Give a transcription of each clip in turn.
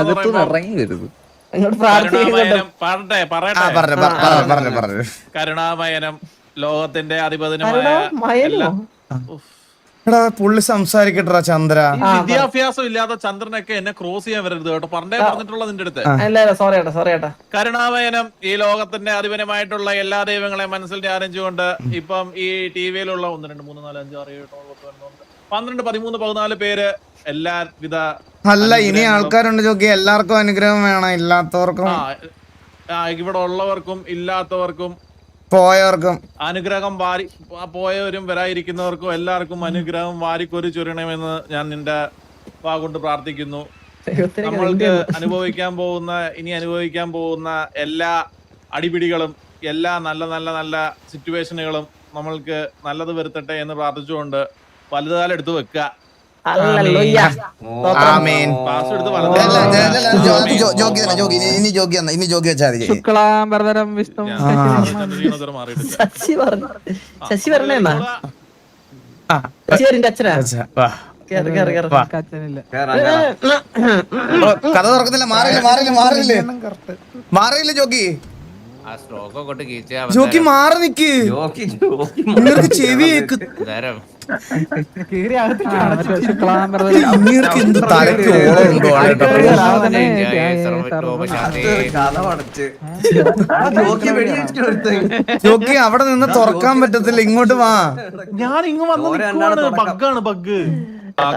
അകത്തുനിന്ന് ഇറങ്ങി വരുത്. കരുണാമയനം ലോകത്തിന്റെ അധിപതിനുമായ പുള്ളി സംസാരിക്കട്ടാ ചന്ദ്ര. വിദ്യാഭ്യാസം ഇല്ലാത്ത ചന്ദ്രനൊക്കെ എന്നെ ക്രോസ് ചെയ്യാൻ വരരുത് കേട്ടോ. പറഞ്ഞിട്ടുള്ളത് നിന്റെ അടുത്ത്. കരുണാമയനം ഈ ലോകത്തിന്റെ അധിപനുമായിട്ടുള്ള എല്ലാ ദൈവങ്ങളെയും മനസ്സിൽ ധ്യാനിച്ചുകൊണ്ട് ഇപ്പം ഈ ടിവിയിലുള്ള 1 2 3 4 5 6 7 8 9 10 12 13 14 പേര് എല്ലാവിധ അല്ല ഇനി ആൾക്കാരുണ്ട് ചോക്കി. എല്ലാവർക്കും അനുഗ്രഹം വേണം. ഇല്ലാത്തവർക്കും ഇവിടെ ഉള്ളവർക്കും ഇല്ലാത്തവർക്കും പോയവർക്കും അനുഗ്രഹം പോയവരും വരാതിരിക്കുന്നവർക്കും എല്ലാവർക്കും അനുഗ്രഹം വാരിക്കൊരു ചൊരിയണമെന്ന് ഞാൻ നിന്റെ വാഗുകൊണ്ട് പ്രാർത്ഥിക്കുന്നു. നമ്മൾക്ക് ഇനി അനുഭവിക്കാൻ പോകുന്ന എല്ലാ അടിപിടികളും എല്ലാ നല്ല സിറ്റുവേഷനുകളും നമ്മൾക്ക് നല്ലത് വരുത്തട്ടെ എന്ന് പ്രാർത്ഥിച്ചുകൊണ്ട് വലതുകാലം എടുത്തു വെക്കുക. ശശി പറഞ്ഞ അച്ഛനാ കഥ തുറക്കുന്നില്ല. മാറിയില്ല ജോക്കി. ജോക്കി മാറി നിക്ക്. നിങ്ങൾക്ക് ചെവി കേക്ക്. എന്ത് തലയ്ക്ക് ഓളമുണ്ടോ? ജോക്കി അവിടെ നിന്ന് തുറക്കാൻ പറ്റത്തില്ല. ഇങ്ങോട്ട് വാ. ഞാൻ ഇങ്ങ് വന്ന് ബഗ്ഗാണ് ബഗ്.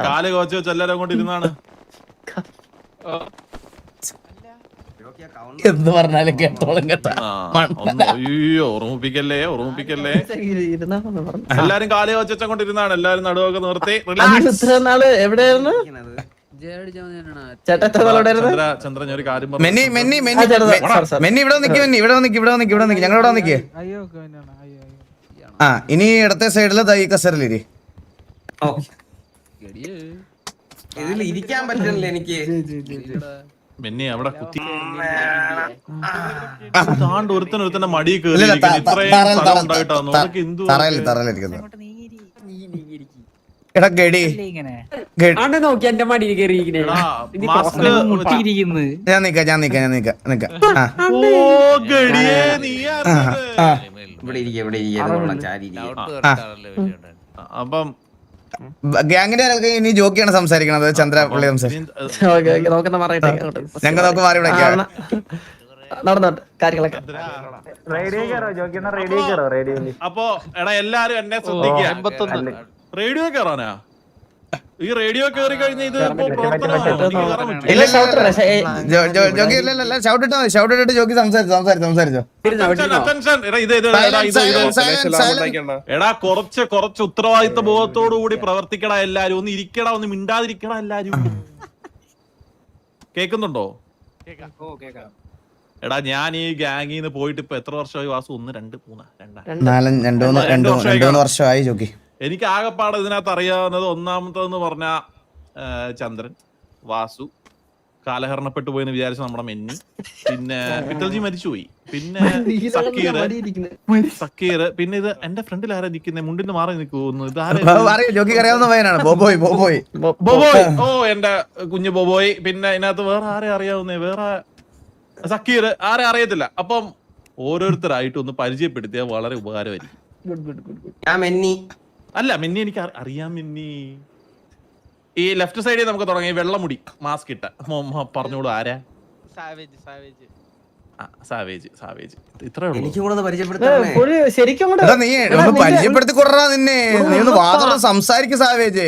കാല് കോച്ച് വെച്ച് എല്ലാരും അങ്ങോട്ട് ഇരുന്നാണ്. എന്ന് പറഞ്ഞാലും കേട്ടോളം കേട്ടാ. അയ്യോ ഓർമ്മിപ്പിക്കല്ലേ. എല്ലാരും കാല് കോച്ച് അങ്ങോട്ട് ഇരുന്നാണ്. എല്ലാരും നടുവൊക്കെ നിർത്തി. എവിടെയായിരുന്നു ചന്ദ്രൻ ഒരു കാര്യം ഞങ്ങളിവിടെ നിക്ക്. ഇനി ഇടത്തെ സൈഡില് ഈ കസേരയിലിരി. ഇതിൽ ഇരിക്കാൻ പറ്റില്ല എനിക്ക്. മെന്നി അവിടെ കുത്തി ഒരുത്തന്റെ മടി കേറി എടാ ഗഡി നോക്കി എന്റെ മടിയിൽ കയറിയിരിക്കണേ. ഞാൻ നിക്ക ഇവിടെ അപ്പം ഗ്യാങ്ങിന്റെ ഇനി ജോക്കിയാണ് സംസാരിക്കണത്. ചന്ദ്ര പുള്ളി ഞങ്ങൾ നോക്ക് മാറി വിളിക്കാം. അപ്പൊ എടാ എല്ലാരും എന്നെ ശ്രദ്ധിക്കുക. റേഡിയോ കയറാനാ? ഈ റേഡിയോ കയറി കഴിഞ്ഞ ഇത് ഷൗട്ടിട്ട് ജോക്കി സംസാരിച്ചോ. എടാ കുറച്ച് ഉത്തരവാദിത്ത ബോധത്തോടു കൂടി പ്രവർത്തിക്കടാ എല്ലാരും. ഒന്ന് ഇരിക്കടാ, ഒന്ന് മിണ്ടാതിരിക്കടാ എല്ലാരും. കേക്കുന്നുണ്ടോ? എടാ ഞാൻ ഈ ഗ്യാങ്ങിന്ന് പോയിട്ട് ഇപ്പൊ എത്ര വർഷമായി വാസു? 1 2 3 2 വർഷമായി ജോക്കി. എനിക്ക് ആകെപ്പാടെ ഇതിനകത്ത് അറിയാവുന്നത് ഒന്നാമത്തെന്ന് പറഞ്ഞ ചന്ദ്രൻ, വാസു, കാലഹരണപ്പെട്ടു പോയെന്ന് വിചാരിച്ച നമ്മുടെ മെന്നി, പിന്നെ പിത്തൽജി മരിച്ചുപോയി, പിന്നെ സക്കീർ, പിന്നെ ഇത് എന്റെ ഫ്രണ്ടിൽ ആരാ നിൽക്കുന്നത്? മുണ്ടിന് മാറി നിൽക്കുന്നു. ഇത് ബോബോയ്. ഓ എന്റെ കുഞ്ഞു ബോബോയ്. പിന്നെ ഇതിനകത്ത് വേറെ ആരെ അറിയാവുന്നേ? വേറെ സക്കീർ. ആരെ അറിയത്തില്ല. അപ്പം ഓരോരുത്തരായിട്ട് ഒന്ന് പരിചയപ്പെടുത്തിയാൽ വളരെ ഉപകാരമായിരിക്കും. അല്ല മെന്നി എനിക്ക് അറിയാം. മെന്നി ഈ ലെഫ്റ്റ് സൈഡിൽ നമുക്ക് തുടങ്ങി. വെള്ളമുടി മാസ്ക് ഇട്ട പറഞ്ഞോളൂ. ആരാ? സാവേജ്. ഇത്രേ ഉള്ളൂ. പരിചയപ്പെടുത്തി കൊടുറാ നിന്നെ. നീ ഒന്ന് വാദം സംസാരിക്കും സാവേജ്.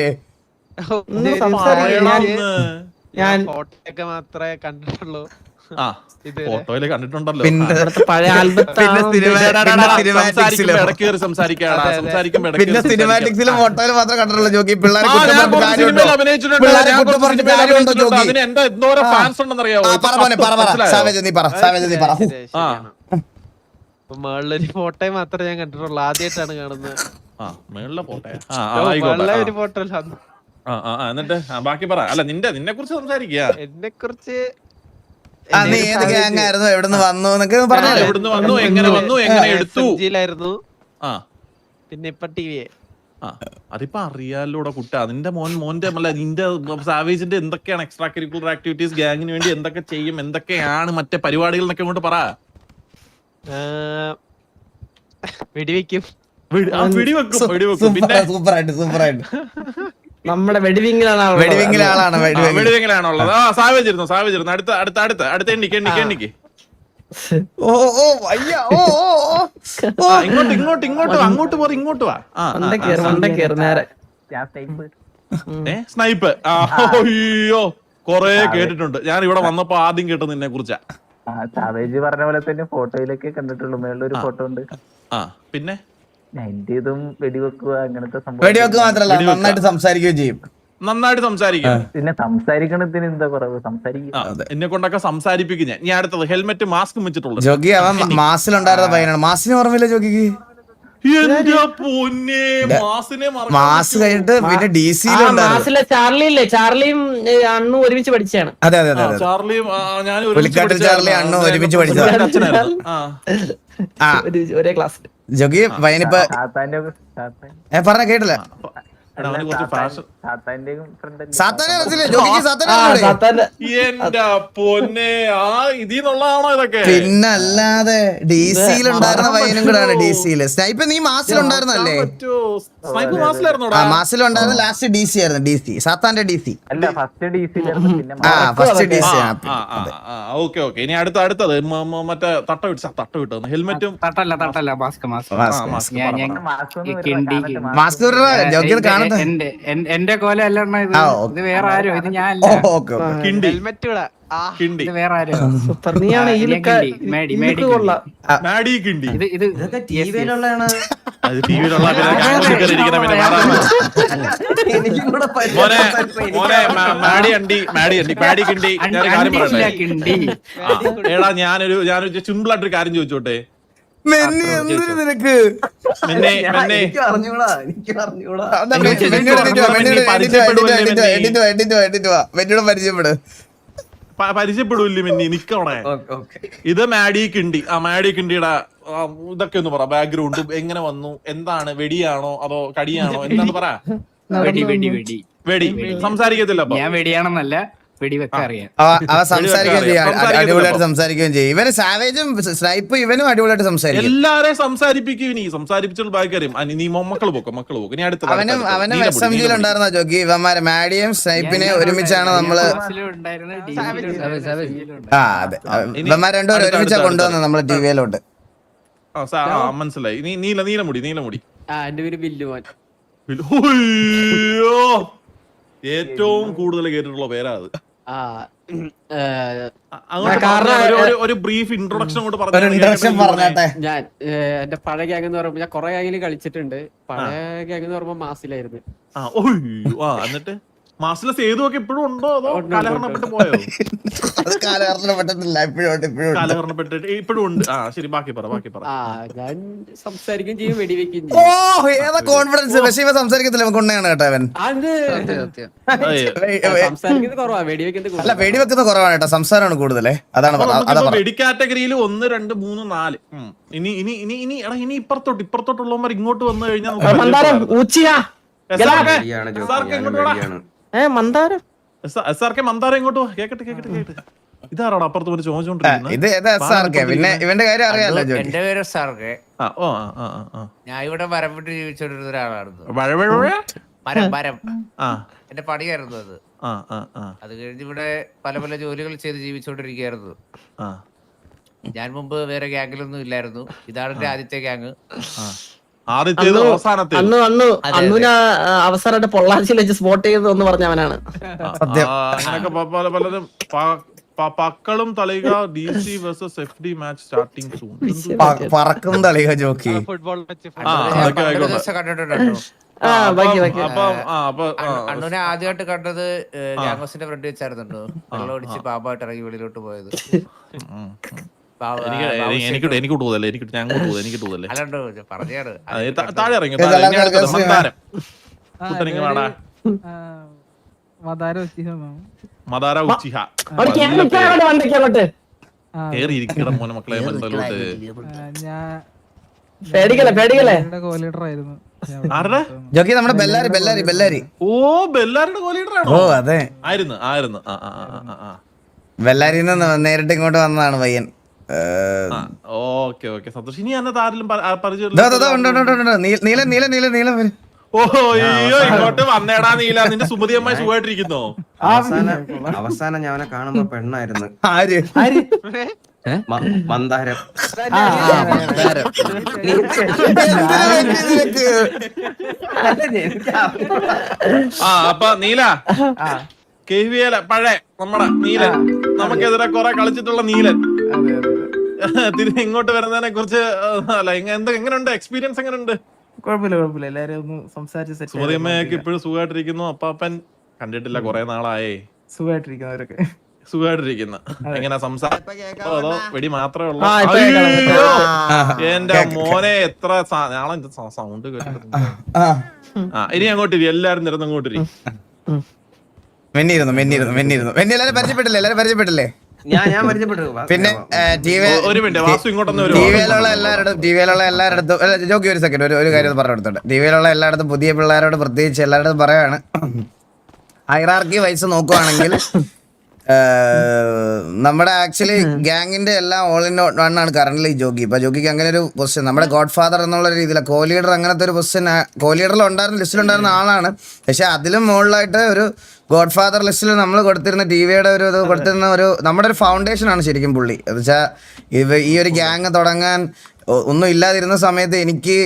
ഞാൻ മാത്രമേ കണ്ടിട്ടുള്ളൂ. ഫോട്ടോയില് കണ്ടിട്ടുണ്ടല്ലോ. പിന്നെ സിനിമാറ്റിക്സിലും ഫോട്ടോയില് മാത്രമേ കണ്ടിട്ടുള്ളൂ ജോക്കി. പിള്ളേരെ മേളിലൊരു ഫോട്ടോ മാത്രമേ ഞാൻ കണ്ടിട്ടുള്ളൂ. ആദ്യമായിട്ടാണ് കാണുന്നത്. ഒരു ഫോട്ടോ. എന്നിട്ട് ബാക്കി പറ. അല്ല നിന്നെ കുറിച്ച് സംസാരിക്കുക. എന്നെ കുറിച്ച് നീ ഏത് ഗ്യാങ് ആയിരുന്നു, എവിടുന്ന് വന്നു എന്നൊക്കെ പറഞ്ഞു. എവിടുന്ന് വന്നു, എങ്ങനെ വന്നു, എങ്ങനെ എടുത്തു. പിന്നെ ഇപ്പൊ ടിവി ആ അതിപ്പോ അറിയാലോടെ കുട്ട അതിന്റെ മോന്റെ അല്ല നിന്റെ സാവേജിന്റെ എന്തൊക്കെയാണ് എക്സ്ട്രാ കരിക്കുലർ ആക്ടിവിറ്റീസ് ഗ്യാങ്ങിന് വേണ്ടി എന്തൊക്കെ ചെയ്യും എന്തൊക്കെയാണ് മറ്റേ പരിപാടികൾ എന്നൊക്കെ ഇങ്ങോട്ട് പറ. വെടിവെക്കും. വെടിവെക്കും പിന്നെ സൂപ്പറായിട്ട് നമ്മുടെ വെടിവിങ്ങിലാണ് വെടിവെങ്കിലാണുള്ളത്. ആ സാവേജ് ഇരുന്നു അടുത്ത എണ്ണിക്ക് ഓ അയ്യ ഇങ്ങോട്ട് വാ. നേരെ സ്നൈപ്പ്. അയ്യോ കൊറേ കേട്ടിട്ടുണ്ട്. ഞാൻ ഇവിടെ വന്നപ്പോ ആദ്യം കേട്ടത് നിന്നെ കുറിച്ചാ. സാവേജ് പറഞ്ഞ പോലെ തന്നെ ഫോട്ടോയിലൊക്കെ കണ്ടിട്ടുള്ളൂ. മേളിലൊരു ഫോട്ടോ ഉണ്ട്. പിന്നെ എന്റേതും വെടിവെക്കുക അങ്ങനത്തെ വെടിവെക്ക് മാത്രല്ല നന്നായിട്ട് സംസാരിക്കുകയും ചെയ്യും. നന്നായിട്ട് സംസാരിക്കും. പിന്നെ സംസാരിക്കണത്തിന് എന്താ കുറവ്? സംസാരിക്കും. എന്നെ കൊണ്ടൊക്കെ സംസാരിപ്പിക്കും ഞാൻ. ഇനി അടുത്തത് ഹെൽമെറ്റ് മാസ്കും വെച്ചിട്ടുള്ളത്. ജോഗി അവൻ മാസിലുണ്ടായിരുന്ന പയ്യനാണ്. മാസിന് ഓർമ്മയില്ല ജോഗിക്ക്? എന്റെ പൊന്നെ മാസ് കഴിഞ്ഞിട്ട് പിന്നെ മാസിലെ ചാർലിയില്ലേ, ചാർലിയും അണ്ണും ഒരുമിച്ച് പഠിച്ചാണ്. അതെ ചാർലിയും പുലിക്കാട്ടിൽ ചാർലി അണ്ണും ഒരുമിച്ച് പഠിച്ചത്. ഒരേ ക്ലാസ്സിൽ. ജോഗി പയ്യനിപ്പോ പറഞ്ഞ കേട്ടില്ല. സാത്താനെ അറിയത്തില്ലേ ജോഗിക്ക്? സാത്താനെ എന്റെ പൊന്നെ ഇതിന്നുള്ളതാണോ ഇതൊക്കെ? പിന്നല്ലാതെ DC-യിലുണ്ടായിരുന്ന പയ്യനും കൂടെയാണ്. DC-യില് സ്നൈപ്പ് നീ മാസിലുണ്ടായിരുന്നല്ലേ? മാസിലുണ്ടായിരുന്ന ലാസ്റ്റ് DC ആയിരുന്നു. DC സാത്താന്റെ DC അല്ല, ഫസ്റ്റ് DC-യിലായിരുന്നു. പിന്നെ ഫസ്റ്റ് DC. ഓക്കെ ഇനി അടുത്തത് മറ്റേ തട്ട വിട്ടത് ഹെൽമെറ്റും മാസ്ക് ജോഗി കാണുന്നത് എന്റെ കോല അല്ല ഇത് വേറെ ആരോ. ഇത് ഞാൻ ഹെൽമെറ്റ് ഇത് വേറെ ആരോ. ഞാനൊരു സിമ്പിൾ ആയിട്ടൊരു കാര്യം ചോദിച്ചോട്ടെ. നിനക്ക് പരിചയപ്പെടൂല്ലേ മെന്നി? നിക്കവിടെ. ഇത് മാഡി കിണ്ടി. മാഡി കിണ്ടിയുടെ ഇതൊക്കെ ഒന്ന് പറ. ബാക്ക്ഗ്രൗണ്ട് എങ്ങനെ വന്നു? എന്താണ്? വെടിയാണോ അതോ കടിയാണോ? എന്താന്ന് പറ. വെടി സംസാരിക്കത്തില്ല. ഞാൻ വെടിയാണെന്നല്ല, അവ സംസാരിക്കുകയും ചെയ്യും. അടിപൊളിയായിട്ട് സംസാരിക്കുകയും ചെയ്യും. ഇവന് സാവേജും സ്നൈപ്പ് ഇവനും അടിപൊളിയായിട്ട് സംസാരിക്കും. എല്ലാരെയും സംസാരിപ്പിക്കും. നീ സംസാരിപ്പിച്ചുള്ള ബാക്കിയും നീ മക്കള് പോക്കും. ഇനി അടുത്ത അവനും SMG ഉണ്ടായിരുന്ന ജോഗി. ഇവന്മാരെ മാഡിയും സ്നൈപ്പിനെ ഒരുമിച്ചാണ് നമ്മള് അതെ ഇവന്മാർ രണ്ടുപേരും ഒരുമിച്ചാ കൊണ്ടുവന്നത് നമ്മള് TV-യിലോട്ട്. മനസ്സിലായി. നീലമുടി. എന്റെ പേര് ബില്ലുമോൻ. ഏറ്റവും കൂടുതൽ കേട്ടിട്ടുള്ള പേരാ അത്. ഒരു ബ്രീഫ് ഇൻട്രൊഡക്ഷൻ കൊണ്ട് പറഞ്ഞാട്ടെ. ഞാൻ എന്റെ പഴയ ഗ്യാങ് എന്ന് പറയുമ്പോ ഞാൻ കുറെ ഗ്യാങ്ങിൽ കളിച്ചിട്ടുണ്ട്. പഴയ ഗ്യാങ് എന്ന് പറയുമ്പോ മാസിലായിരുന്നു. എന്നിട്ട് മാസിലെ സേതുവൊക്കെ ഇപ്പോഴും ഉണ്ടോ അതോ കാലഹരണപ്പെട്ട് പോയോ? കാലഹരണപ്പെട്ടിട്ട് ഇപ്പോഴും ഉണ്ട്. ശരി, ബാക്കി പറ. ഞാൻ സംസാരിക്കുകയും ചെയ്യും, വെടിവെക്കുകയും ഓ ഏതാ കോൺഫിഡൻസ്. പക്ഷേ ഇവ സംസാരിക്കത്തില്ല. കൊണ്ടയാണ് കേട്ടോ അവൻ. സംസാരിക്കുന്നത് കുറവാ, വെടിവെക്കുന്നത് അല്ല വെടിവെക്കുന്നത് കുറവാണ് കേട്ടോ. സംസാരമാണ് കൂടുതലേ. അതാണ് വെടി കാറ്റഗറിയിൽ 1, 2, 3, 4. ഇനി ഇപ്പുറത്തോട്ടുള്ളവന്മാർ ഇങ്ങോട്ട് വന്നു കഴിഞ്ഞാൽ മന്ദാരം ഇങ്ങോട്ട് കേക്കട്ടെ. ഇതാരാണ് അപ്പുറത്ത് ഒരു ചോദിച്ചോണ്ടിരിക്കുന്നത്? പിന്നെ ഇവന്റെ കാര്യം അറിയാലോ. എന്റെ പേര് സാർക്ക്. ഞാൻ ഇവിടെ മരം വിട്ട് ജീവിച്ചോണ്ടിരുന്ന ഒരാളായിരുന്നു. മരം എന്റെ പണിയായിരുന്നു അത്. അത് കഴിഞ്ഞ് ഇവിടെ പല പല ജോലികൾ ചെയ്ത് ജീവിച്ചോണ്ടിരിക്കുകയായിരുന്നു. ഞാൻ മുമ്പ് വേറെ ഗ്യാങ്ങിലൊന്നും ഇല്ലായിരുന്നു. ഇതാണ് എന്റെ ആദ്യത്തെ ഗ്യാങ്. അവസാനമായിട്ട് പൊള്ളാച്ചിയിൽ വെച്ച് സ്പോട്ട് ചെയ്തെന്ന് പറഞ്ഞവനാണ്. പലരും പക്കളും തളിക DC vs FD match starting soon. പറക്കും തളിക ജോക്കി ഫുട്ബോൾ കണ്ടിട്ടുണ്ടോ? അണ്ണുനെ ആദ്യമായിട്ട് കണ്ടത് ഗ്യാങ്സിന്റെ ഫ്രണ്ട് വെച്ചായിരുന്നുണ്ടോ? വെള്ളം ഒടിച്ച് പാമ്പായിട്ട് ഇറങ്ങി വെളിയിലോട്ട് പോയത്. എനിക്ക് തോന്നല്ലേ പറഞ്ഞാണ് താഴെ ഇറങ്ങി മദാര ഉച്ചിഹ കേറി ഇരിക്കണം മോനെ മക്കളെ. പേടിക്കല്ലേ ആരുടെ? ജോക്കി നമ്മുടെ ബെല്ലാരി ഓ ബെല്ലാരുടെ കോലീഡറാണോ? ഓ അതെ, ആയിരുന്നു. ബെല്ലാരിയിൽ നിന്ന് നേരിട്ട് ഇങ്ങോട്ട് വന്നതാണ് പയ്യൻ. ഓക്കെ സന്തോഷം. ഇനി എന്നെ ആരിലും പരിചയം നീലം വരും. ഓഹോ അയ്യോ ഇങ്ങോട്ട് വന്നേടാ നീല. നിന്റെ സുമതി അമ്മായി സുഖമായിട്ടിരിക്കുന്നോ? അവസാനം ഞാൻ അവനെ കാണുമ്പോ പെണ്ണായിരുന്നു. ആര്? മന്ദാരം. അപ്പൊ നീല KVL പഴയ നമ്മുടെ നീലൻ, നമുക്കെതിരെ കുറെ കളിച്ചിട്ടുള്ള നീലൻ തിരിഞ്ഞ് ഇങ്ങോട്ട് വരുന്നതിനെ കുറിച്ച് അല്ല എങ്ങനെയുണ്ട് എക്സ്പീരിയൻസ്? എങ്ങനെയുണ്ട്? കുഴപ്പമില്ല എല്ലാരും ഒന്ന് സംസാരിച്ച് സുമതി അമ്മയൊക്കെ ഇപ്പോഴും സുഖമായിട്ടിരിക്കുന്നു. അപ്പാപ്പൻ കണ്ടിട്ടില്ല കുറെ നാളായേ. സുഖമായിട്ടിരിക്കുന്നവരൊക്കെ സുഖമായിട്ടിരിക്കുന്ന എങ്ങനെ സംസാരം അതോ വെടി മാത്രമേ ഉള്ളൂ? എന്റെ മോനെ എത്ര നാളെ സൗണ്ട് കേട്ടിട്ടുണ്ട്. ഇനി അങ്ങോട്ടിരി, എല്ലാരും നിരന്ന് അങ്ങോട്ടിരി. മെന്നിയിരുന്നു എല്ലാരും പരിചയപ്പെട്ടില്ലേ? ഞാൻ പരിചയപ്പെട്ടു. പിന്നെ ഒരു മിനിറ്റ് വാസു ഇങ്ങോട്ടൊന്നും ടിവിയിലുള്ള എല്ലായിടത്തും ജോക്കി ഒരു സെക്കൻഡ് ഒരു കാര്യം പറഞ്ഞു കൊടുത്തോട്ടെ. ടിവിയിലുള്ള എല്ലായിടത്തും പുതിയ പിള്ളേരോട് പ്രത്യേകിച്ച് എല്ലായിടത്തും പറയാണ്, ഹൈറാർക്കി വൈസ് നോക്കുവാണെങ്കിൽ നമ്മുടെ ആക്ച്വലി ഗ്യാങ്ങിന്റെ എല്ലാം ഓൾ ഇൻ വൺ ആണ് കറന്റ് ജോക്കി. ഇപ്പൊ ജോക്കിക്ക് അങ്ങനെ ഒരു പൊസിഷൻ, നമ്മുടെ ഗോഡ് ഫാദർ എന്നുള്ള രീതിയിൽ കോ-ലീഡർ അങ്ങനത്തെ ഒരു പൊസിഷൻ കോ-ലീഡറിൽ ഉണ്ടായിരുന്ന ലിസ്റ്റിലുണ്ടായിരുന്ന ആളാണ്. പക്ഷെ അതിലും മുകളിലായിട്ട് ഒരു ഗോഡ് ഫാദർ ലിസ്റ്റിൽ നമ്മൾ കൊടുത്തിരുന്ന ടിവിയുടെ ഒരു ഇത് കൊടുത്തിരുന്ന ഒരു നമ്മുടെ ഒരു ഫൗണ്ടേഷൻ ആണ് ശരിക്കും പുള്ളി. എന്ന് വെച്ചാൽ ഈ ഒരു ഗ്യാങ് തുടങ്ങാൻ ഒന്നും ഇല്ലാതിരുന്ന സമയത്ത് എനിക്ക്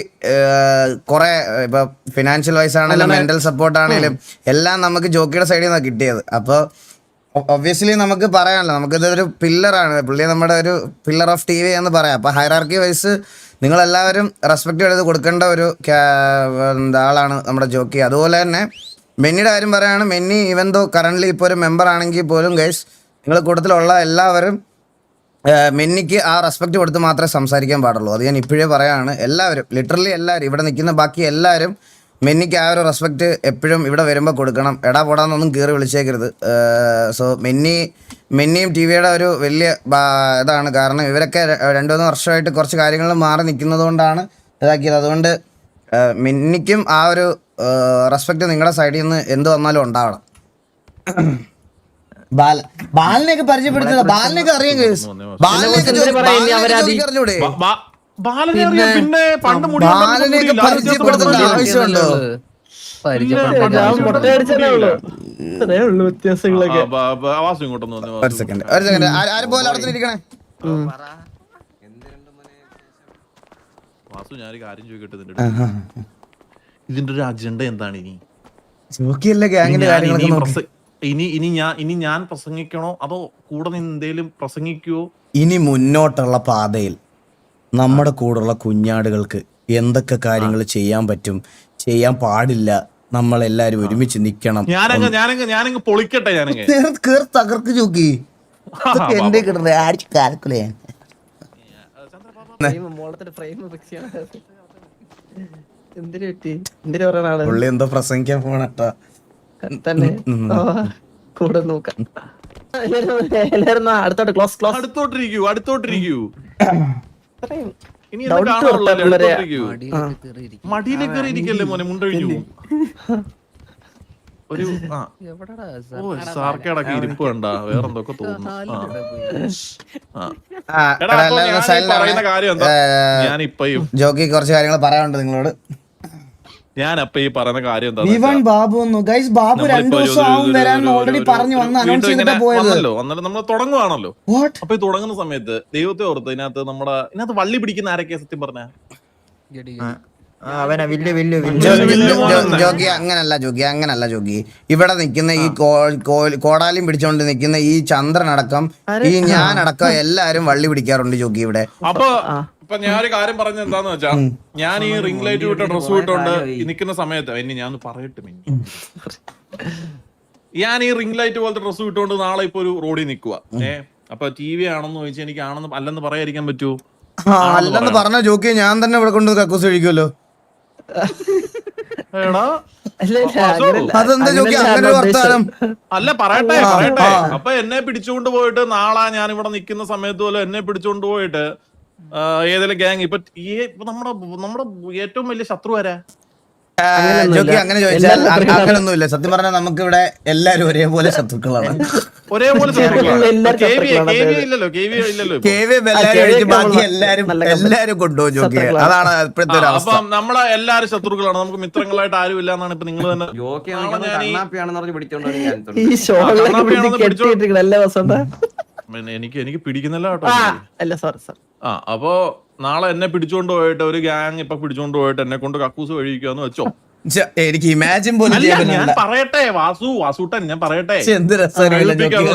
കുറെ ഇപ്പൊ ഫിനാൻഷ്യൽ വൈസ് ആണെങ്കിലും മെന്റൽ സപ്പോർട്ട് ആണെങ്കിലും എല്ലാം നമുക്ക് ജോക്കിയുടെ സൈഡിൽ നിന്നാണ് കിട്ടിയത്. അപ്പോൾ ഒബ്വിയസ്ലി നമുക്ക് പറയാനല്ലോ, നമുക്കിതൊരു പില്ലറാണ് പുള്ളി, നമ്മുടെ ഒരു പില്ലർ ഓഫ് TV എന്ന് പറയാം. അപ്പോൾ ഹൈറാർക്കി വൈസ് നിങ്ങളെല്ലാവരും റെസ്പെക്ട് ചെയ്ത് കൊടുക്കേണ്ട ഒരു ആളാണ് നമ്മുടെ ജോക്കി. അതുപോലെ തന്നെ മെന്നിയുടെ കാര്യം പറയുകയാണ്, മെന്നി ഈവൻ ദോ കറൻ്റ്ലി ഇപ്പോൾ ഒരു മെമ്പർ ആണെങ്കിൽ പോലും ഗൈസ് നിങ്ങൾ കൂട്ടത്തിലുള്ള എല്ലാവരും മെന്നിക്ക് ആ റെസ്പെക്ട് കൊടുത്ത് മാത്രമേ സംസാരിക്കാൻ പാടുള്ളൂ. അത് ഞാൻ ഇപ്പോഴേ പറയാണ്. എല്ലാവരും ലിറ്ററലി എല്ലാവരും ഇവിടെ നിൽക്കുന്ന ബാക്കി എല്ലാവരും മെന്നിക്ക് ആ ഒരു റെസ്പെക്റ്റ് എപ്പോഴും ഇവിടെ വരുമ്പോൾ കൊടുക്കണം. എടാ പോടാന്നൊന്നും കയറി വിളിച്ചേക്കരുത്. സോ മെന്നിയും TVയുടെ ഒരു വലിയ ഇതാണ്. കാരണം ഇവരൊക്കെ 2-3 വർഷമായിട്ട് കുറച്ച് കാര്യങ്ങളിൽ മാറി നിൽക്കുന്നത് കൊണ്ടാണ് ഇതാക്കിയത്. അതുകൊണ്ട് മെന്നിക്കും ആ ഒരു റെസ്പെക്റ്റ് നിങ്ങളുടെ സൈഡിൽ നിന്ന് എന്ത് വന്നാലും ഉണ്ടാവണം. ബാലിനെയൊക്കെ പരിചയപ്പെടുത്തുക, ബാലിനെയൊക്കെ അറിയാം, അറിഞ്ഞൂടെ? പിന്നെ പണ്ട് ബാലനെയൊക്കെ പരിചയപ്പെടുത്തേണ്ട ആവശ്യമുണ്ടോ? വ്യത്യാസങ്ങളൊക്കെ. വാസു ഇങ്ങോട്ടൊന്ന് ഒരു സെക്കൻഡ് ആരും പോലെ അവിടെ ഇരിക്കണേ. വാസു ഞാനൊരു കാര്യം ചോദിക്കട്ടെ, ഇതിന്റെ ഒരു അജണ്ട എന്താണ്? ഇനി ഞാൻ പ്രസംഗിക്കണോ അതോ കൂടെ നിന്ന് എന്തേലും പ്രസംഗിക്കുവോ? ഇനി മുന്നോട്ടുള്ള പാതയിൽ നമ്മുടെ കൂടെയുള്ള കുഞ്ഞാടുകൾക്ക് എന്തൊക്കെ കാര്യങ്ങൾ ചെയ്യാൻ പറ്റും, ചെയ്യാൻ പാടില്ല, നമ്മളെല്ലാരും ഒരുമിച്ച് നിക്കണം. ഞാനങ്ങ് പൊളിക്കട്ടെ. തകർക്ക് ചോക്കി എന്റെ പുള്ളി എന്തോ പ്രസംഗിക്കാൻ പോണട്ടാ തന്നെ കൂടെ നോക്കാം. അടുത്തോട്ടിരിക്കൂ. മടിയിലേക്ക് കയറിയിരിക്കല്ലേ മോനെ, മുണ്ടൊഴിഞ്ഞു ഒരു സാർക്കടക്കി ഇരിപ്പ് കണ്ട വേറെന്തൊക്കെ തോന്നുന്നു. ജോക്കി കുറച്ച് കാര്യങ്ങൾ പറയാനുണ്ട് നിങ്ങളോട്. ഞാനപ്പ ഈ പറയുന്ന കാര്യം എന്താ, ബാബു 2 ദിവസം ആവും വരാൻ ഓൾറെഡി പറഞ്ഞു വന്ന് അനൗൺസ് ചെയ്തിട്ട് പോയതല്ലോ. അന്നേരം നമ്മൾ തുടങ്ങുവാണല്ലോ. അപ്പൊ ഈ തുടങ്ങുന്ന സമയത്ത് ദൈവത്തെ ഓർത്ത് ഇതിനകത്ത് വള്ളി പിടിക്കുന്ന ആരൊക്കെയാ സത്യം പറഞ്ഞ? ജോഗി അങ്ങനല്ല ജോഗി. ഇവിടെ നിൽക്കുന്ന ഈ കോടാലിയും പിടിച്ചോണ്ട് നിൽക്കുന്ന ഈ ചന്ദ്രനടക്കം ഈ ഞാനടക്കം എല്ലാരും വള്ളി പിടിക്കാറുണ്ട് ജോഗി ഇവിടെ. അപ്പൊ ഞാനൊരു കാര്യം പറഞ്ഞ എന്താന്ന് വെച്ചാ, ഞാൻ ഈ റിംഗ് ലൈറ്റ് വിട്ട ഡ്രസ് വിട്ടോണ്ട് നിൽക്കുന്ന സമയത്ത് ഞാൻ പറയട്ടെ, ഞാൻ ഈ റിംഗ് ലൈറ്റ് പോലത്തെ ഡ്രസ് വിട്ടോണ്ട് നാളെ ഇപ്പൊ ഒരു റോഡിൽ നിൽക്കുക. അപ്പൊ TV ആണെന്ന് ചോദിച്ചാൽ എനിക്ക് ആണെന്ന് അല്ലെന്ന് പറയാതിരിക്കാൻ പറ്റുമോ? അല്ലെന്ന് പറഞ്ഞ ജോക്കി ഞാൻ തന്നെ ഇവിടെ കൊണ്ട് കക്കൂസ് കഴിക്കുമല്ലോ. അതെന്താ ജോക്കി അങ്ങനെ വർത്താനം? അല്ല പറയട്ടെ. അപ്പൊ എന്നെ പിടിച്ചുകൊണ്ട് പോയിട്ട് നാളെ ഞാൻ ഇവിടെ നിൽക്കുന്ന സമയത്ത് പോലെ എന്നെ പിടിച്ചുകൊണ്ട് പോയിട്ട് ഏതെങ്കിലും ഗ്യാങ് ഇപ്പൊ നമ്മുടെ നമ്മുടെ ഏറ്റവും വലിയ ശത്രു ആരാ? ജോക്കി അങ്ങനെ ചോദിച്ചാൽ അങ്ങനൊന്നുമില്ല. സത്യം പറഞ്ഞാൽ നമുക്ക് ഇവിടെ എല്ലാരും ഒരേപോലെ ശത്രുക്കളാണ്. ഒരേപോലെ ഇല്ലല്ലോ ബാക്കി എല്ലാരും കൊണ്ടുപോകും ജോക്കി. അതാണ് ഇപ്പോഴത്തെ ഒരു അവസ്ഥ. അപ്പം നമ്മളെ എല്ലാരും ശത്രുക്കളാണ്, നമുക്ക് മിത്രങ്ങളായിട്ട് ആരും ഇല്ല എന്നാണ് ഇപ്പൊ നിങ്ങൾ തന്നെ. എനിക്ക് പിടിക്കുന്നില്ല കേട്ടോ. അപ്പൊ നാളെ എന്നെ പിടിച്ചോണ്ട് പോയിട്ട് ഒരു ഗ്യാങ് ഇപ്പൊ പിടിച്ചോണ്ട് പോയിട്ട് എന്നെ കൊണ്ട് കക്കൂസ് കഴിക്കാന്ന് വെച്ചോ. എനിക്ക് ഇമാജിൻ പോലും ഞാൻ പറയട്ടെ വാസൂട്ടൻ ഞാൻ പറയട്ടെ,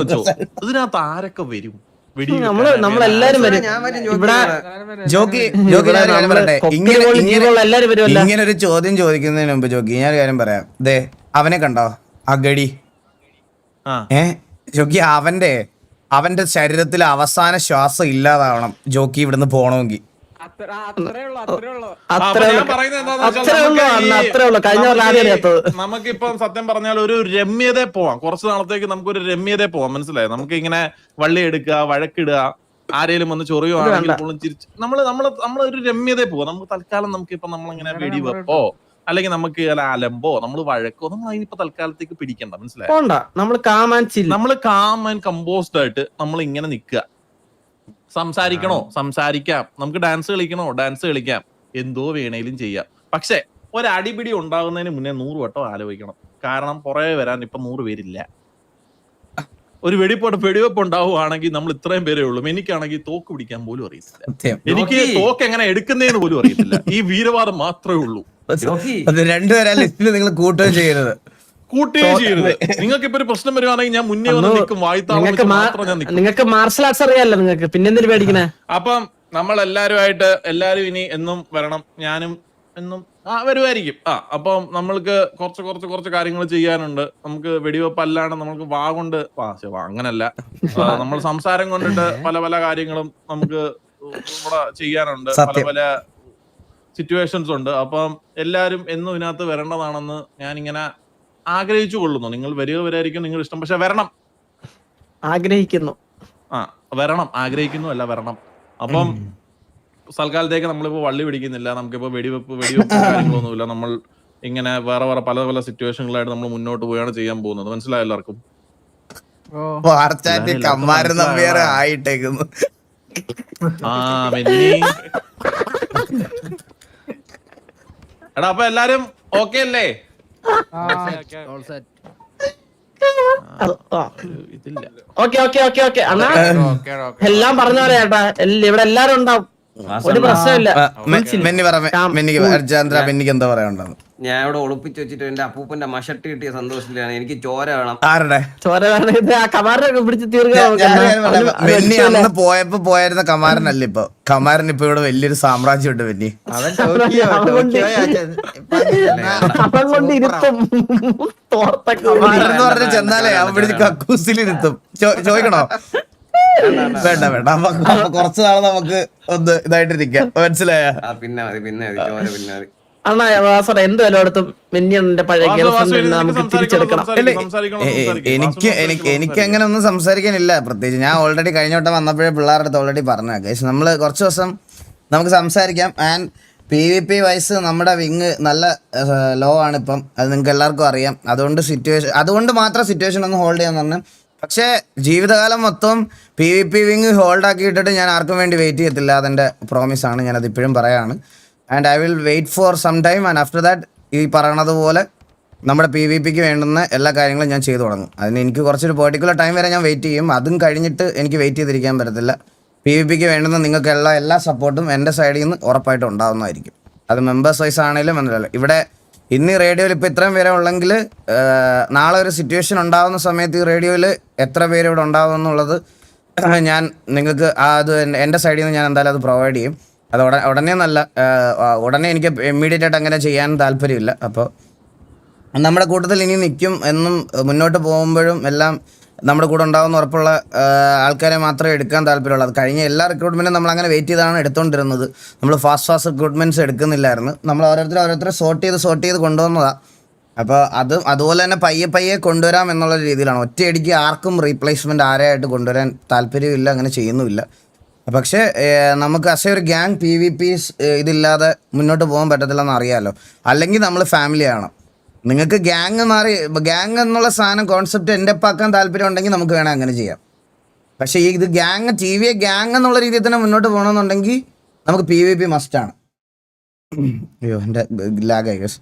വെച്ചോ ഇതിനകത്ത് ആരൊക്കെ വരും? നമ്മളെല്ലാരും വരും. ജോക്കി പറയട്ടെ, ഇങ്ങനെ ഒരു ചോദ്യം ചോദിക്കുന്നതിന് മുമ്പ് ജോക്കി ഞാൻ ഒരു കാര്യം പറയാം. ദേ അവനെ കണ്ടോ ആ ഗടി? ജോക്കി അവന്റെ ശരീരത്തിലെ അവസാന ശ്വാസം ഇല്ലാതാവണം ജോക്കി ഇവിടുന്ന് പോണമെങ്കിൽ. നമുക്കിപ്പം സത്യം പറഞ്ഞാൽ ഒരു രമ്യത പോവാം, കുറച്ച് നാളത്തേക്ക് നമുക്കൊരു രമ്യത പോവാം. മനസ്സിലായോ? നമുക്ക് ഇങ്ങനെ വള്ളി എടുക്കുക, വഴക്കിടുക, ആരെങ്കിലും വന്ന് ചൊറിയുവാണെങ്കിൽ നമ്മളൊരു രമ്യത പോവാം. നമുക്ക് തൽക്കാലം നമുക്കിപ്പൊ നമ്മളിങ്ങനെ വെടിവെപ്പോ അല്ലെങ്കിൽ നമുക്ക് അലമ്പോ നമ്മൾ വഴക്കോ നമ്മൾ അതിനിപ്പോ തൽക്കാലത്തേക്ക് പിടിക്കണ്ട. മനസ്സിലായോ? നമ്മള് കാം ആൻഡ് കമ്പോസ്ഡ് ആയിട്ട് നമ്മൾ ഇങ്ങനെ നിക്കുക. സംസാരിക്കണോ സംസാരിക്കാം, നമുക്ക് ഡാൻസ് കളിക്കണോ ഡാൻസ് കളിക്കാം, എന്തോ വേണേലും ചെയ്യാം. പക്ഷെ ഒരടിപിടി ഉണ്ടാകുന്നതിന് മുന്നേ 100 വട്ടം ആലോചിക്കണം. കാരണം പുറകെ വരാൻ ഇപ്പൊ 100 പേരില്ല. ഒരു വെടിവെപ്പ് ഉണ്ടാവുകയാണെങ്കിൽ നമ്മൾ ഇത്രയും പേരേ ഉള്ളൂ. എനിക്കാണെങ്കിൽ തോക്ക് പിടിക്കാൻ പോലും അറിയത്തില്ല. എനിക്ക് തോക്ക് എങ്ങനെ എടുക്കുന്നതെന്ന് പോലും അറിയത്തില്ല. ഈ വീരവാദം മാത്രമേ ഉള്ളൂ. രണ്ടുപേരാ ലിസ്റ്റിൽ നിങ്ങൾ കൂട്ടുകയും ചെയ്യരുത്. നിങ്ങൾക്ക് ഇപ്പൊ ഒരു പ്രശ്നം വരുവാണെങ്കിൽ ഞാൻ മുന്നേ വന്ന് നിൽക്കും. നിങ്ങൾക്ക് മാർഷൽ ആർട്സ് അറിയാലോ, നിങ്ങൾക്ക് പിന്നെന്തിനു പേടിക്കണേ? അപ്പം നമ്മൾ എല്ലാരും ഇനി എന്നും വരണം. ഞാനും എന്നും വരുമായിരിക്കും. അപ്പം നമ്മൾക്ക് കുറച്ച് കാര്യങ്ങൾ ചെയ്യാനുണ്ട്. നമുക്ക് വെടിവെപ്പ് അല്ലാണ്ട് നമുക്ക് കൊണ്ട് അങ്ങനല്ല, നമ്മൾ സംസാരം കൊണ്ടിട്ട് പല കാര്യങ്ങളും നമുക്ക് ഇവിടെ ചെയ്യാനുണ്ട്. പല സിറ്റുവേഷൻസ് ഉണ്ട്. അപ്പം എല്ലാരും എന്നും ഇതിനകത്ത് വരേണ്ടതാണെന്ന് ഞാൻ ഇങ്ങനെ ആഗ്രഹിച്ചു കൊള്ളുന്നു. നിങ്ങൾ വരായിരിക്കും നിങ്ങൾ ഇഷ്ടം, പക്ഷെ വരണം. ആഗ്രഹിക്കുന്നു അല്ല വരണം. അപ്പം തൽക്കാലത്തേക്ക് നമ്മളിപ്പോ വള്ളി പിടിക്കുന്നില്ല, നമുക്കിപ്പോ വെടിവെപ്പ് കാര്യങ്ങളൊന്നുമില്ല. നമ്മൾ ഇങ്ങനെ വേറെ പല സിറ്റുവേഷനുകളായിട്ട് നമ്മൾ മുന്നോട്ട് പോയാണ് ചെയ്യാൻ പോകുന്നത്. മനസ്സിലായോ എല്ലാവർക്കും? ആയിട്ടേക്കുന്നു. എടാ അപ്പൊ എല്ലാരും ഓക്കെ അല്ലേ? ഓക്കെ അണ്ണാ, എല്ലാം പറഞ്ഞ പോലെ ചേട്ടാ, ഇവിടെ എല്ലാരും ഉണ്ടാവും, ഒരു പ്രശ്നമില്ല. എന്താ പറയാനുണ്ടാവും? ഞാൻ ഇവിടെ ഒളിപ്പിച്ച് വെച്ചിട്ട് എന്റെ അപ്പൂപ്പന്റെ മഷട്ടി കിട്ടിയ സന്തോഷത്തിലാണ്. എനിക്ക് ചോര വേണം. ചോര കമാരനൊക്കെ പിടിച്ച് അന്ന് പോയപ്പോ പോയിരുന്ന കമാരനല്ല ഇപ്പൊ. കമാരൻ ഇപ്പൊ ഇവിടെ വലിയൊരു സാമ്രാജ്യം ഉണ്ട്. വെന്നി എന്ന് പറഞ്ഞ ചെന്നാലേ അവൻ പിടിച്ച് കക്കൂസിലിരുത്തും. ചോദിക്കണോ? വേണ്ട അപ്പൊ കുറച്ചു നാളെ നമുക്ക് ഒന്ന് ഇതായിട്ടിരിക്കാം. മനസ്സിലായ? അണ്ണാ എന്ത് വിലയെടുത്തും മിന്നിയുടെ പഴയ നമുക്ക് തിരിച്ചെടുക്കണം. എനിക്ക് അങ്ങനെ ഒന്നും സംസാരിക്കാനില്ല പ്രത്യേകിച്ച്. ഞാൻ ഓൾറെഡി കഴിഞ്ഞ വട്ടം വന്നപ്പോഴേ പിള്ളേരുടെ അടുത്ത് ഓൾറെഡി പറഞ്ഞ കേസ് നമ്മള് കുറച്ച് ദിവസം നമുക്ക് സംസാരിക്കാം. ആൻഡ് PvP വൈസ് നമ്മുടെ വിങ് നല്ല ലോ ആണ് ഇപ്പം. അത് നിങ്ങൾക്ക് എല്ലാവർക്കും അറിയാം. അതുകൊണ്ട് മാത്രം സിറ്റുവേഷൻ ഒന്ന് ഹോൾഡ് ചെയ്യാൻ പറഞ്ഞു. പക്ഷേ ജീവിതകാലം മൊത്തം PvP വിങ് ഹോൾഡ് ആക്കിയിട്ടിട്ട് ഞാൻ ആർക്കും വേണ്ടി വെയിറ്റ് ചെയ്യത്തില്ല. അതെൻ്റെ പ്രോമിസാണ്. ഞാനത് ഇപ്പോഴും പറയാണ്. And I will wait for some time. And after that ഈ പറയണത് പോലെ നമ്മുടെ PvPക്ക് വേണ്ടുന്ന എല്ലാ കാര്യങ്ങളും ഞാൻ ചെയ്തു തുടങ്ങും. അതിന് എനിക്ക് കുറച്ചൊരു പെർട്ടിക്കുലർ ടൈം വരെ ഞാൻ വെയിറ്റ് ചെയ്യും. അതും കഴിഞ്ഞിട്ട് എനിക്ക് വെയിറ്റ് ചെയ്തിരിക്കാൻ പറ്റത്തില്ല. PvPക്ക് വേണ്ടുന്ന നിങ്ങൾക്ക് എല്ലാ സപ്പോർട്ടും എൻ്റെ സൈഡിൽ നിന്ന് ഉറപ്പായിട്ടും ഉണ്ടാകുന്നതായിരിക്കും. അത് മെമ്പേഴ്സ് വൈസ് ആണെങ്കിലും മനസ്സിലല്ല. ഇവിടെ ഇന്ന് ഈ റേഡിയോയിൽ ഇപ്പോൾ ഇത്രയും പേരെ ഉള്ളെങ്കിൽ നാളെ ഒരു സിറ്റുവേഷൻ ഉണ്ടാകുന്ന സമയത്ത് ഈ റേഡിയോയിൽ എത്ര പേര് ഇവിടെ ഉണ്ടാകും എന്നുള്ളത് ഞാൻ നിങ്ങൾക്ക് അത് എൻ്റെ സൈഡിൽ നിന്ന് ഞാൻ എന്തായാലും അത് പ്രൊവൈഡ് ചെയ്യും. അത് ഉടനെ എനിക്ക് ഇമ്മീഡിയറ്റ് ആയിട്ട് അങ്ങനെ ചെയ്യാൻ താല്പര്യമില്ല. അപ്പോൾ നമ്മുടെ കൂട്ടത്തിൽ ഇനി നിൽക്കും എന്നും മുന്നോട്ട് പോകുമ്പോഴും എല്ലാം നമ്മുടെ കൂടെ ഉണ്ടാകുന്ന ഉറപ്പുള്ള ആൾക്കാരെ മാത്രമേ എടുക്കാൻ താല്പര്യമുള്ളൂ. അത് കഴിഞ്ഞ എല്ലാ റിക്രൂട്ട്മെൻറ്റും നമ്മൾ അങ്ങനെ വെയിറ്റ് ചെയ്താണ് എടുത്തുകൊണ്ടിരുന്നത്. നമ്മൾ ഫാസ്റ്റ് റിക്രൂട്ട്മെൻറ്റ്സ് എടുക്കുന്നില്ലായിരുന്നു. നമ്മൾ ഓരോരുത്തരെ സോർട്ട് ചെയ്ത് കൊണ്ടുവന്നതാണ്. അപ്പോൾ അതുപോലെ തന്നെ പയ്യെ കൊണ്ടുവരാം എന്നുള്ള രീതിയിലാണ്. ഒറ്റയടിക്ക് ആർക്കും റീപ്ലേസ്മെൻറ്റ് ആരെയായിട്ട് കൊണ്ടുവരാൻ താല്പര്യമില്ല, അങ്ങനെ ചെയ്യുന്നുമില്ല. പക്ഷേ നമുക്ക് അസേ ഒരു ഗ്യാങ് PvP ഇതില്ലാതെ മുന്നോട്ട് പോകാൻ പറ്റത്തില്ലെന്ന് അറിയാമല്ലോ. അല്ലെങ്കിൽ നമ്മൾ ഫാമിലി ആവണം. നിങ്ങൾക്ക് ഗ്യാങ് എന്നുള്ള സാധനം കോൺസെപ്റ്റ് എൻ്റെ ഒപ്പാക്കാൻ താല്പര്യം ഉണ്ടെങ്കിൽ നമുക്ക് വേണം അങ്ങനെ ചെയ്യാം. പക്ഷേ ഇത് TVA ഗ്യാങ് എന്നുള്ള രീതിയിൽ തന്നെ മുന്നോട്ട് പോകണമെന്നുണ്ടെങ്കിൽ നമുക്ക് PvP മസ്റ്റാണ്. അയ്യോ എൻ്റെ ലാഗായി ഗസ്.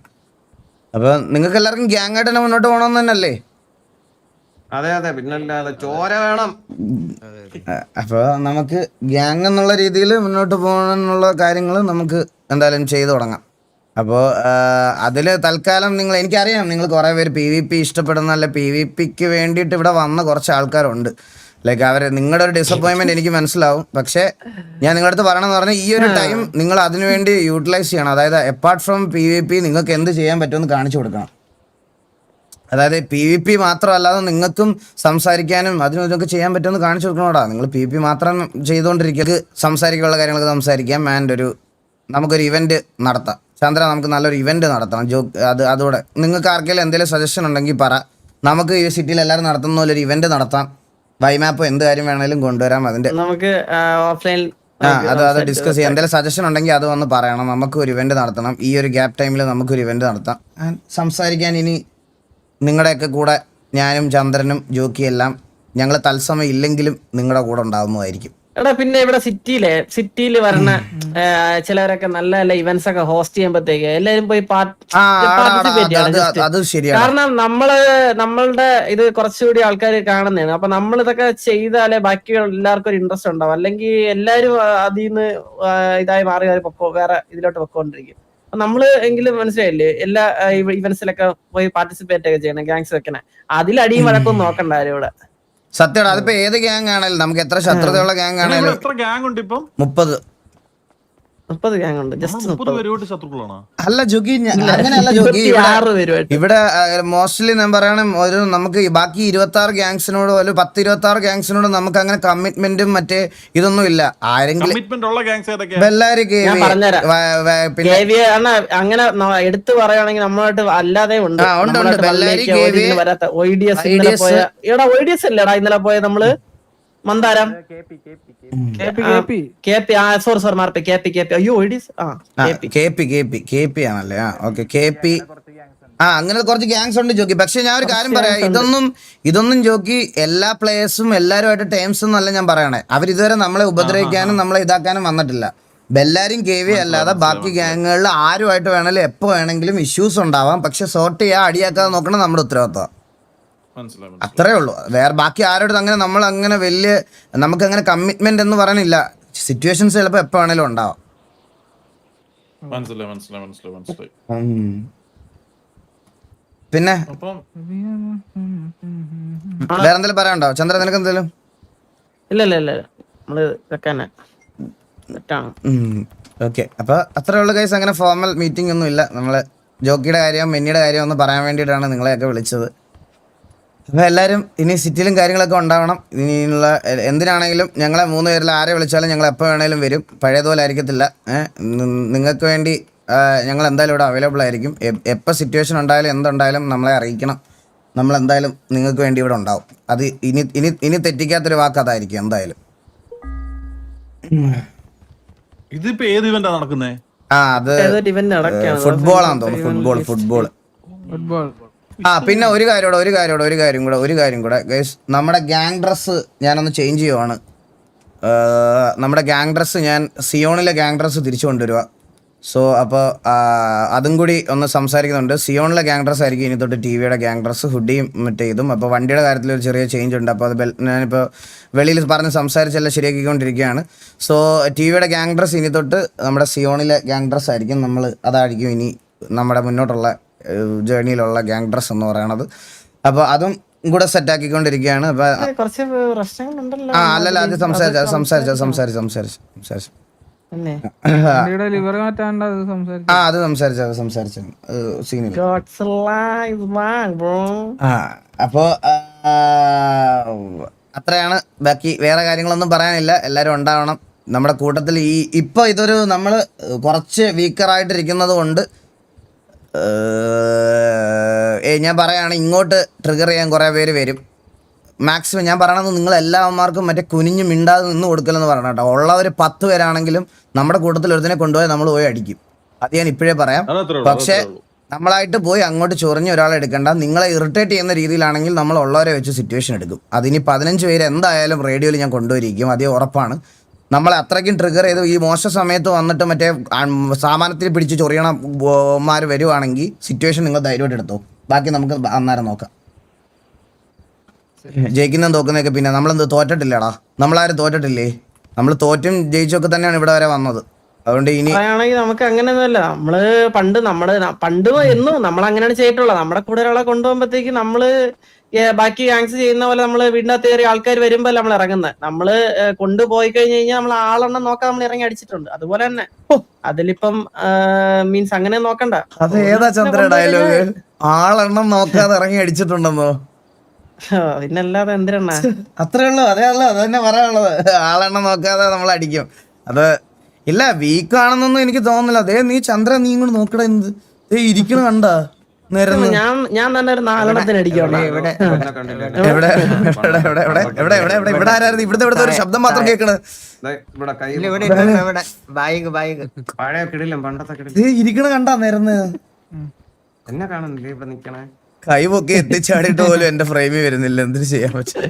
അപ്പോൾ നിങ്ങൾക്ക് എല്ലാവർക്കും ഗ്യാങ് ആയിട്ട് തന്നെ മുന്നോട്ട് പോകണമെന്ന് തന്നെയല്ലേ? അതെ അതെ, പിന്നല്ലാതെ ചോര വേണം. അപ്പോൾ നമുക്ക് ഗ്യാങ് എന്നുള്ള രീതിയിൽ മുന്നോട്ട് പോകാനുള്ള കാര്യങ്ങൾ നമുക്ക് എന്തായാലും ചെയ്തു തുടങ്ങാം. അപ്പോൾ അതിൽ തൽക്കാലം എനിക്കറിയാം നിങ്ങൾ കുറേ പേര് PvP ഇഷ്ടപ്പെടുന്ന PvPക്ക് വേണ്ടിയിട്ട് ഇവിടെ വന്ന കുറച്ച് ആൾക്കാരുണ്ട്. ലൈക്ക് നിങ്ങളുടെ ഒരു ഡിസപ്പോയിൻമെൻറ്റ് എനിക്ക് മനസ്സിലാവും. പക്ഷേ ഞാൻ നിങ്ങളുടെ അടുത്ത് പറയണമെന്ന് പറഞ്ഞാൽ ഈ ഒരു ടൈം നിങ്ങൾ അതിനുവേണ്ടി യൂട്ടിലൈസ് ചെയ്യണം. അതായത് അപ്പാർട്ട് ഫ്രം PvP നിങ്ങൾക്ക് എന്ത് ചെയ്യാൻ പറ്റുമെന്ന് കാണിച്ചു കൊടുക്കണം. അതായത് PvP മാത്രമല്ലാതെ നിങ്ങൾക്കും സംസാരിക്കാനും അതിനും ഇതൊക്കെ ചെയ്യാൻ പറ്റുമെന്ന് കാണിച്ചു കൊടുക്കണോടാ. നിങ്ങൾ PvP മാത്രം ചെയ്തുകൊണ്ടിരിക്കുക, സംസാരിക്കാനുള്ള കാര്യങ്ങളൊക്കെ സംസാരിക്കാം. ആൻഡ് നമുക്കൊരു ഇവൻറ്റ് നടത്താം. ചന്ദ്ര, നമുക്ക് നല്ലൊരു ഇവൻറ്റ് നടത്തണം. അതോടെ നിങ്ങൾക്ക് ആർക്കെങ്കിലും എന്തെങ്കിലും സജഷൻ ഉണ്ടെങ്കിൽ പറ. നമുക്ക് ഈ സിറ്റിയിൽ എല്ലാവരും നടത്തുന്ന പോലെ ഒരു ഇവൻറ്റ് നടത്താം. വൈമാപ്പോ എന്ത് കാര്യം വേണമെങ്കിലും കൊണ്ടുവരാം. അതിൻ്റെ നമുക്ക് ഓഫ്ലൈൻ അത് ഡിസ്കസ് ചെയ്യാം. എന്തെങ്കിലും സജഷൻ ഉണ്ടെങ്കിൽ അത് വന്ന് പറയണം. നമുക്ക് ഒരു ഇവൻറ്റ് നടത്തണം. ഈ ഒരു ഗ്യാപ്പ് ടൈമിൽ നമുക്കൊരു ഇവൻറ്റ് നടത്താം. സംസാരിക്കാൻ ഇനി നിങ്ങളുടെയൊക്കെ കൂടെ ഞാനും ചന്ദ്രനും ജോക്കിയും എല്ലാം ഞങ്ങൾ തത്സമയം ഇല്ലെങ്കിലും നിങ്ങളുടെ കൂടെ ഉണ്ടാവുന്നതായിരിക്കും. എടാ പിന്നെ ഇവിടെ സിറ്റിയിൽ വരുന്ന ചിലവരൊക്കെ നല്ല നല്ല ഇവന്റ്സ് ഒക്കെ ഹോസ്റ്റ് ചെയ്യുമ്പോഴത്തേക്ക് എല്ലാരും പോയി പാർട്ടിസിപ്പേറ്റ് ചെയ്യണം. അത് ശരിയാണ്. കാരണം നമ്മളുടെ ഇത് കുറച്ചുകൂടി ആൾക്കാർ കാണുന്നതാണ്. അപ്പൊ നമ്മൾ ഇതൊക്കെ ചെയ്താലേ ബാക്കി എല്ലാവർക്കും ഒരു ഇൻട്രസ്റ്റ് ഉണ്ടാവും. അല്ലെങ്കിൽ എല്ലാരും അതിൽ നിന്ന് ഇതായി മാറി വേറെ ഇതിലോട്ട് പൊക്കോണ്ടിരിക്കും. നമ്മള് എങ്കിലും മനസ്സിലായില്ലേ, എല്ലാ ഇവന്റ്സിലൊക്കെ പോയി പാർട്ടിസിപ്പേറ്റ് ഒക്കെ ചെയ്യണം. ഗ്യാങ്സ് വെക്കണേ, അതിലടിയും വഴക്കൊന്നും നോക്കണ്ട ആരും ഇവിടെ. സത്യമാണ്. അതിപ്പോ ഏത് ഗ്യാങ് ആണേലും നമുക്ക് എത്ര ശത്രുതയുള്ള ഗ്യാങ് ആണേലും എത്ര ഗ്യാങ് ഉണ്ട് ഇപ്പം? 30 ഗ്യാങ് ഉണ്ട്. ജസ്റ്റ് 30 പേരുമായിട്ട് ശത്രുക്കളാണോ? അല്ല ജോഗി, അങ്ങനെയല്ല ജോഗി. 26 പേരുമായിട്ട് ഇവിടെ മോസ്റ്റ്ലി ഞാൻ പറയണം, നമുക്ക് ബാക്കി 26 ഗ്യാങ്സിനോട് ഒരു 10-26 ഗ്യാങ്സിനോട് നമുക്ക് അങ്ങനെ കമ്മിറ്റ്മെന്റും മറ്റേ ഇതൊന്നും ഇല്ല. ആരെങ്കിലും അങ്ങനെ എടുത്തു പറയുകയാണെങ്കിൽ നമ്മളായിട്ട് അല്ലാതെ ഉണ്ട്. OIDS അല്ലടാ ഇന്നലെ പോയ നമ്മള് മന്ദാരം സോറി മാർപ്പി KP. അയ്യോ OIDS KP ആണല്ലേ? Okay, KP. അങ്ങനെ കുറച്ച് ഗ്യാങ്സ് ഉണ്ട് ജോക്കി. പക്ഷെ ഞാൻ ഒരു കാര്യം പറയാം, ഇതൊന്നും ജോക്കി എല്ലാ പ്ലേയേഴ്സും എല്ലാവരുമായിട്ട് ടേംസ് ഒന്നല്ല ഞാൻ പറയണേ. അവരിതുവരെ നമ്മളെ ഉപദ്രവിക്കാനും നമ്മളെ ഇതാക്കാനും വന്നിട്ടില്ല. ബെല്ലാരും KV അല്ലാതെ ബാക്കി ഗ്യാങ്ങുകളിൽ ആരുമായിട്ട് വേണമെങ്കിലും എപ്പോൾ വേണമെങ്കിലും ഇഷ്യൂസ് ഉണ്ടാവാം. പക്ഷെ സോർട്ട് ചെയ്യാൻ അടിയാക്കാതെ നോക്കണം നമ്മുടെ ഉത്തരവാദിത്വം. അത്രേ ഉള്ളൂ. വേറെ ബാക്കി ആരോടും അങ്ങനെ നമ്മൾ അങ്ങനെ വലിയ നമുക്കങ്ങനെ കമ്മിറ്റ്മെന്റ് എന്ന് പറയാനില്ല. സിറ്റുവേഷൻസ് ചിലപ്പോൾ എപ്പോൾ വേണേലും ഉണ്ടാവാം. പിന്നെ വേറെ എന്തെങ്കിലും പറയാനുണ്ടോ ചന്ദ്ര? നിനക്ക് എന്തെങ്കിലും? ഇല്ല ഓക്കെ, അപ്പൊ അത്രേ ഉള്ളു ഗൈസ്. അങ്ങനെ ഫോർമൽ മീറ്റിംഗ് ഒന്നും ഇല്ല. നമ്മള് ജോക്കിയുടെ കാര്യം മെന്നിയുടെ കാര്യം ഒന്ന് പറയാൻ വേണ്ടിയിട്ടാണ് നിങ്ങളെയൊക്കെ വിളിച്ചത്. അപ്പോൾ എല്ലാവരും ഇനി സിറ്റിയിലും കാര്യങ്ങളൊക്കെ ഉണ്ടാവണം. ഇനിയുള്ള എന്തിനാണെങ്കിലും ഞങ്ങളെ 3 പേരിൽ ആരെ വിളിച്ചാലും ഞങ്ങൾ എപ്പോൾ വേണേലും വരും. പഴയതുപോലെ ആയിരിക്കത്തില്ല. നിങ്ങൾക്ക് വേണ്ടി ഞങ്ങൾ എന്തായാലും ഇവിടെ അവൈലബിൾ ആയിരിക്കും. എപ്പോൾ സിറ്റുവേഷൻ ഉണ്ടായാലും എന്തുണ്ടായാലും നമ്മളെ അറിയിക്കണം. നമ്മളെന്തായാലും നിങ്ങൾക്ക് വേണ്ടി ഇവിടെ ഉണ്ടാവും. അത് ഇനി തെറ്റിക്കാത്തൊരു വാക്ക് അതായിരിക്കും എന്തായാലും. ഇതിപ്പോ ഏത് ഇവന്റാ നടക്കുന്നേ? അത് ഫുട്ബോൾ ആണെന്ന് തോന്നുന്നു. ഫുട്ബോൾ. പിന്നെ ഒരു കാര്യം കൂടെ ഗൈസ്, നമ്മുടെ ഗ്യാങ് ഡ്രസ്സ് ഞാനൊന്ന് ചേഞ്ച് ചെയ്യുവാണ്. നമ്മുടെ ഗ്യാങ് ഡ്രസ്സ് ഞാൻ സിയോണിലെ ഗ്യാങ് ഡ്രസ്സ് തിരിച്ചു കൊണ്ടുവരിക. സോ അപ്പോൾ അതും കൂടി ഒന്ന് സംസാരിക്കുന്നുണ്ട്. സിയോണിലെ ഗ്യാങ് ഡ്രസ്സ് ആയിരിക്കും ഇനി തൊട്ട് TVയുടെ ഗ്യാങ് ഡ്രസ്സ്, ഹുഡിയും മറ്റേ ഇതും. അപ്പോൾ വണ്ടിയുടെ കാര്യത്തിൽ ഒരു ചെറിയ ചേഞ്ച് ഉണ്ട്. അപ്പോൾ അത് ഞാനിപ്പോൾ വെളിയിൽ പറഞ്ഞ് സംസാരിച്ചെല്ലാം ശരിയാക്കിക്കൊണ്ടിരിക്കുകയാണ്. സോ TVയുടെ ഗ്യാങ് ഡ്രസ്സ് ഇനി തൊട്ട് നമ്മുടെ സിയോണിലെ ഗ്യാങ് ഡ്രസ്സ് ആയിരിക്കും. അതായിരിക്കും ഇനി നമ്മുടെ മുന്നോട്ടുള്ള ജേർണിയിലുള്ള ഗ്യാങ് ഡ്രസ് എന്ന് പറയണത്. അപ്പോൾ അതും കൂടെ സെറ്റ് ആക്കിക്കൊണ്ടിരിക്കുകയാണ്. അപ്പൊ അല്ലല്ല, അത് സംസാരിച്ചു സീനില്ല. അപ്പോ അത്രയാണ്. ബാക്കി വേറെ കാര്യങ്ങളൊന്നും പറയാനില്ല. എല്ലാവരും ഉണ്ടാവണം നമ്മുടെ കൂട്ടത്തിൽ. ഇപ്പൊ ഇതൊരു നമ്മൾ കുറച്ച് വീക്കറായിട്ടിരിക്കുന്നത് കൊണ്ട് ഞാൻ പറയുകയാണ്, ഇങ്ങോട്ട് ട്രിഗർ ചെയ്യാൻ കുറേ പേര് വരും. മാക്സിമം ഞാൻ പറയണത് നിങ്ങൾ എല്ലാവന്മാർക്കും മറ്റേ കുനിഞ്ഞു മിണ്ടാതെ നിന്ന് കൊടുക്കലെന്ന് പറയണം കേട്ടോ. ഉള്ളവർ 10 പേരാണെങ്കിലും നമ്മുടെ കൂട്ടത്തിൽ ഒരുത്തിനെ കൊണ്ടുപോയി നമ്മൾ പോയി അടിക്കും. അത് ഞാൻ ഇപ്പോഴേ പറയാം. പക്ഷേ നമ്മളായിട്ട് പോയി അങ്ങോട്ട് ചൊറിഞ്ഞ് ഒരാളെ എടുക്കണ്ട. നിങ്ങളെ ഇറിറ്റേറ്റ് ചെയ്യുന്ന രീതിയിലാണെങ്കിൽ നമ്മൾ ഉള്ളവരെ വെച്ച് സിറ്റുവേഷൻ എടുക്കും. അതിനി 15 പേര് എന്തായാലും റേഡിയോയിൽ ഞാൻ കൊണ്ടുവരിക്കും, അതേ ഉറപ്പാണ്. നമ്മളെ അത്രയ്ക്കും ട്രിഗർ ചെയ്ത് ഈ മോശ സമയത്ത് വന്നിട്ട് മറ്റേ സാമാനത്തിൽ പിടിച്ച് ചൊറിയണമാർ വരുവാണെങ്കിൽ സിറ്റുവേഷൻ നിങ്ങൾ ധൈര്യമായിട്ട് എടുത്തോ. ബാക്കി നമുക്ക് അന്നേരം നോക്കാം. ജയിക്കുന്നതും തോക്കുന്നതൊക്കെ പിന്നെ നമ്മളെന്ത് തോറ്റിട്ടില്ലടാ, നമ്മളാരും തോറ്റിട്ടില്ലേ. നമ്മൾ തോറ്റും ജയിച്ചൊക്കെ തന്നെയാണ് ഇവിടെ വരെ വന്നത്. അതുകൊണ്ട് ഇനി പറയുകയാണെങ്കിൽ നമുക്ക് അങ്ങനെയൊന്നുമല്ല. നമ്മള് പണ്ട് എന്നും നമ്മൾ അങ്ങനെയാണ് ചെയ്തിട്ടുള്ളത്. നമ്മുടെ കൂടെ ഒരാളെ കൊണ്ടുപോകുമ്പോഴത്തേക്ക് നമ്മള് ബാക്കി ഗാങ്സ് ചെയ്യുന്ന പോലെ നമ്മള് വീടിനകത്ത് കയറി ആൾക്കാർ വരുമ്പോൾ നമ്മൾ ഇറങ്ങുന്നത്. നമ്മള് കൊണ്ടുപോയി കഴിഞ്ഞ് കഴിഞ്ഞാൽ നമ്മൾ ആളെണ്ണം നോക്കാൻ നമ്മൾ ഇറങ്ങി അടിച്ചിട്ടുണ്ട്. അതുപോലെ തന്നെ അതിലിപ്പം മീൻസ് അങ്ങനെ നോക്കണ്ട. അത് ഏതാ ചന്ദ്ര ഡയലോഗ്? ആളെണ്ണം നോക്കാതെ ഇറങ്ങി അടിച്ചിട്ടുണ്ടെന്നോ? പിന്നല്ലാതെ എന്തിനാ? അത്രേ ഉള്ളൂ, അതേ ഉള്ളൂ, അത് തന്നെ പറയാനുള്ളത്. ആളെണ്ണം നോക്കാതെ നമ്മൾ അടിക്കും. അത് ഇല്ല, വീക്ക് ആണെന്നൊന്നും എനിക്ക് തോന്നുന്നില്ല. അതേ നീ ചന്ദ്ര, നീ ഇങ്ങോട്ട് നോക്കടാ, എന്ത് ഇരിക്കണ കണ്ട നേരം. ഞാൻ തന്നെ ഒരു 4 അടിക്കണം. ഇവിടെ ആരായിരുന്നു? ഇവിടുത്തെ ഒരു ശബ്ദം മാത്രം കേൾക്കണത്. പഴയ കിടിലം, പണ്ടത്തെ കിടിലം ഇരിക്കണ കണ്ടാ നേരന്ന് എന്നെ കാണുന്നില്ലേ ഇവിടെ നിക്കണേ? കൈവൊക്കെ എത്തിച്ചാടിയിട്ട് പോലും എന്റെ ഫ്രെയിമിൽ വരുന്നില്ല. എന്തിനു ചെയ്യാൻ പറ്റും?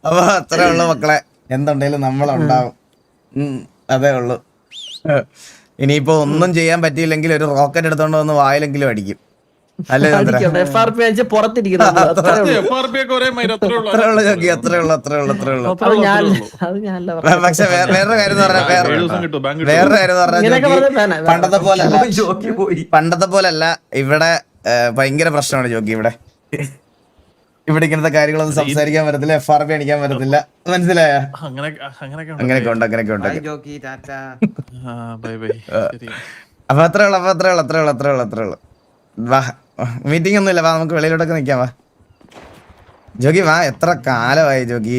അപ്പൊ അത്രേ ഉള്ളു മക്കളെ. എന്തുണ്ടെങ്കിലും നമ്മളുണ്ടാവും. അതേ ഉള്ളു. ഇനിയിപ്പോ ഒന്നും ചെയ്യാൻ പറ്റിയില്ലെങ്കിൽ ഒരു റോക്കറ്റ് എടുത്തോണ്ട് വന്ന് വായിലെങ്കിലും അടിക്കും. അല്ലേ ചന്ദ്ര? FRP വെച്ച് പുറത്തിരിക്കുന്നു. അത്രേ ഉള്ളു ചോക്കി, അത്രേ ഉള്ളു. അത് ഞാനല്ല പക്ഷെ വേറൊരു കാര്യം എന്ന് പറഞ്ഞാൽ പണ്ടത്തെ പോലല്ല ഇവിടെ. ഭയങ്കര പ്രശ്നമാണ് ജോക്കി. ഇവിടെ ഇങ്ങനത്തെ കാര്യങ്ങളൊന്നും സംസാരിക്കാൻ പറ്റത്തില്ല, FRP അടിക്കാൻ പറ്റത്തില്ല. മനസ്സിലായ? അങ്ങനെയൊക്കെ ഉണ്ട്. അപ്പൊ അത്രേ ഉള്ളു. വാ, മീറ്റിംഗ് ഒന്നുമില്ല, വാ നമുക്ക് വെളിയിലോട്ടൊക്കെ നിക്കാം. വാ ജോക്കി വാ. എത്ര കാലമായി ജോക്കി